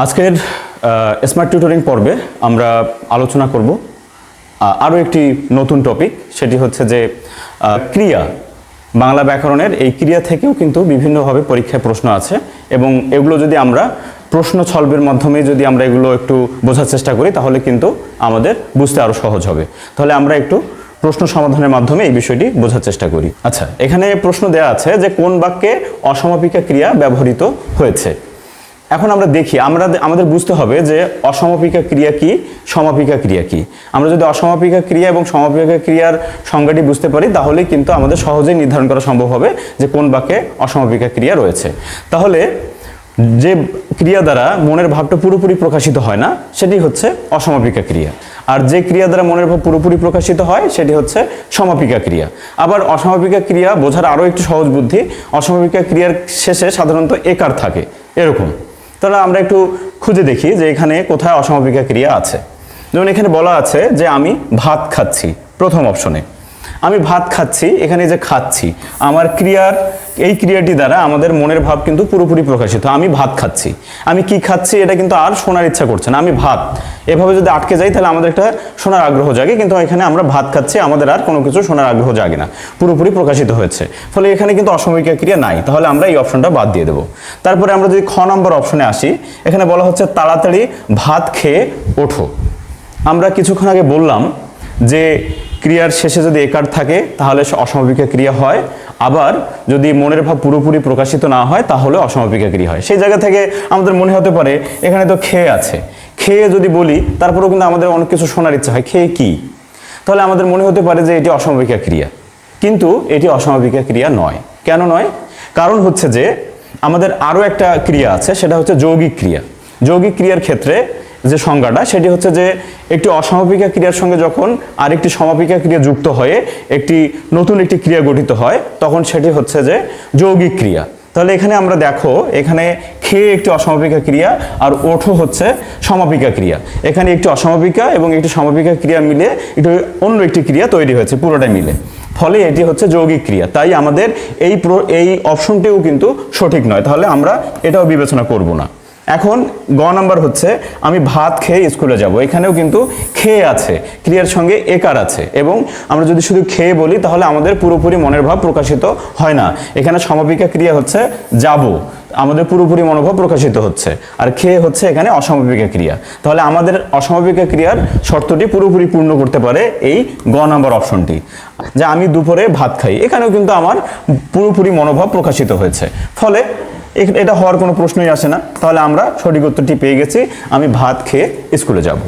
আজকের smart tutoring পর্বে আমরা আলোচনা করব আরও একটি নতুন টপিক, সেটি হচ্ছে যে ক্রিয়া। বাংলা ব্যাকরণের এই ক্রিয়া থেকেও কিন্তু বিভিন্নভাবে পরীক্ষায় প্রশ্ন আছে এবং এগুলো যদি আমরা প্রশ্ন সলভের মাধ্যমে যদি আমরা এগুলো একটু বোঝার চেষ্টা করি তাহলে কিন্তু আমাদের বুঝতে আরও সহজ হবে। তাহলে আমরা একটু প্রশ্ন সমাধানের মাধ্যমে এই বিষয়টি বোঝার চেষ্টা করি। আচ্ছা, এখানে প্রশ্ন দেওয়া আছে যে কোন বাক্যে অসমাপিকা ক্রিয়া ব্যবহৃত হয়েছে। এখন আমরা দেখি, আমাদের বুঝতে হবে যে অসমাপিকা ক্রিয়া কি, সমাপিকা ক্রিয়া কি। আমরা যদি অসমাপিকা ক্রিয়া এবং সমাপিকা ক্রিয়ার সংজ্ঞাটি বুঝতে পারি তাহলে কিন্তু আমাদের সহজেই নির্ধারণ করা সম্ভব হবে যে কোন বাক্যে অসমাপিকা ক্রিয়া রয়েছে। তাহলে যে ক্রিয়া দ্বারা মনের ভাবটা পুরোপুরি প্রকাশিত হয় না সেটি হচ্ছে অসমাপিকা ক্রিয়া, আর যে ক্রিয়া দ্বারা মনের ভাব পুরোপুরি প্রকাশিত হয় সেটি হচ্ছে সমাপিকা ক্রিয়া। আবার অসমাপিকা ক্রিয়া বোঝার আরও একটু সহজ বুদ্ধি, অসমাপিকা ক্রিয়ার শেষে সাধারণত একার থাকে এরকম। তাহলে আমরা একটু খুঁজে দেখি যে এখানে কোথায় অসমাপিকা ক্রিয়া আছে। যেমন এখানে বলা আছে যে আমি ভাত খাচ্ছি, প্রথম অপশনে আমি ভাত খাচ্ছি। এখানে যে খাচ্ছি, আমার ক্রিয়ার এই ক্রিয়াটি দ্বারা আমাদের মনের ভাব কিন্তু পুরোপুরি প্রকাশিত। আমি ভাত খাচ্ছি, আমি কি খাচ্ছি এটা কিন্তু আর শোনার ইচ্ছা করছে না, আমি ভাত। এভাবে যদি আটকে যাই তাহলে আমাদের একটা শোনার আগ্রহ জাগে, কিন্তু এখানে আমরা ভাত খাচ্ছি, আমাদের আর কোনো কিছু শোনার আগ্রহ জাগে না, পুরোপুরি প্রকাশিত হয়েছে। ফলে এখানে কিন্তু অসমাপিকা ক্রিয়া নাই, তাহলে আমরা এই অপশনটা বাদ দিয়ে দেবো। তারপরে আমরা যদি খ নম্বর অপশনে আসি, এখানে বলা হচ্ছে তাড়াতাড়ি ভাত খেয়ে ওঠো। আমরা কিছুক্ষণ আগে বললাম যে ক্রিয়ার শেষে যদি একার থাকে তাহলে অসমাপিকা ক্রিয়া হয়, আবার যদি মনের ভাব পুরোপুরি প্রকাশিত না হয় তাহলে অসমাপিকা ক্রিয়া হয়। সেই জায়গা থেকে আমাদের মনে হতে পারে এখানে তো খেয়ে আছে, খেয়ে যদি বলি তারপরেও কিন্তু আমাদের অনেক কিছু শোনার ইচ্ছা হয়, খেয়ে কি, তাহলে আমাদের মনে হতে পারে যে এটি অসমাপিকা ক্রিয়া, কিন্তু এটি অসমাপিকা ক্রিয়া নয়। কেন নয়? কারণ হচ্ছে যে আমাদের আরও একটা ক্রিয়া আছে, সেটা হচ্ছে যৌগিক ক্রিয়া। যৌগিক ক্রিয়ার ক্ষেত্রে যে সংজ্ঞাটা সেটি হচ্ছে যে একটি অসমাপিকা ক্রিয়ার সঙ্গে যখন আরেকটি সমাপিকা ক্রিয়া যুক্ত হয়ে একটি নতুন একটি ক্রিয়া গঠিত হয় তখন সেটি হচ্ছে যে যৌগিক ক্রিয়া। তাহলে এখানে আমরা দেখো, এখানে খেয়ে একটি অসমাপিকা ক্রিয়া আর ওঠো হচ্ছে সমাপিকা ক্রিয়া। এখানে একটি অসমাপিকা এবং একটি সমাপিকা ক্রিয়া মিলে একটু অন্য একটি ক্রিয়া তৈরি হয়েছে পুরোটাই মিলে, ফলে এটি হচ্ছে যৌগিক ক্রিয়া। তাই আমাদের এই অপশনটিও কিন্তু সঠিক নয়, তাহলে আমরা এটাও বিবেচনা করব না। এখন গ নাম্বার হচ্ছে আমি ভাত খেয়ে স্কুলে যাব। এখানেও কিন্তু খেয়ে আছে, ক্রিয়ার সঙ্গে একার আছে, এবং আমরা যদি শুধু খেয়ে বলি তাহলে আমাদের পুরোপুরি মনের ভাব প্রকাশিত হয় না। এখানে সমাপিকা ক্রিয়া হচ্ছে যাব, আমাদের পুরোপুরি মনোভাব প্রকাশিত হচ্ছে, আর খেয়ে হচ্ছে এখানে অসমাপিকা ক্রিয়া। তাহলে আমাদের অসমাপিকা ক্রিয়ার শর্তটি পুরোপুরি পূর্ণ করতে পারে এই গ নাম্বার অপশনটি, যে আমি দুপুরে ভাত খাই। এখানেও কিন্তু আমার পুরোপুরি মনোভাব প্রকাশিত হয়েছে, ফলে এটা হওয়ার কোনো প্রশ্নই আসে না। তাহলে আমরা সঠিক উত্তরটি পেয়ে গেছি, আমি ভাত খেয়ে স্কুলে যাব।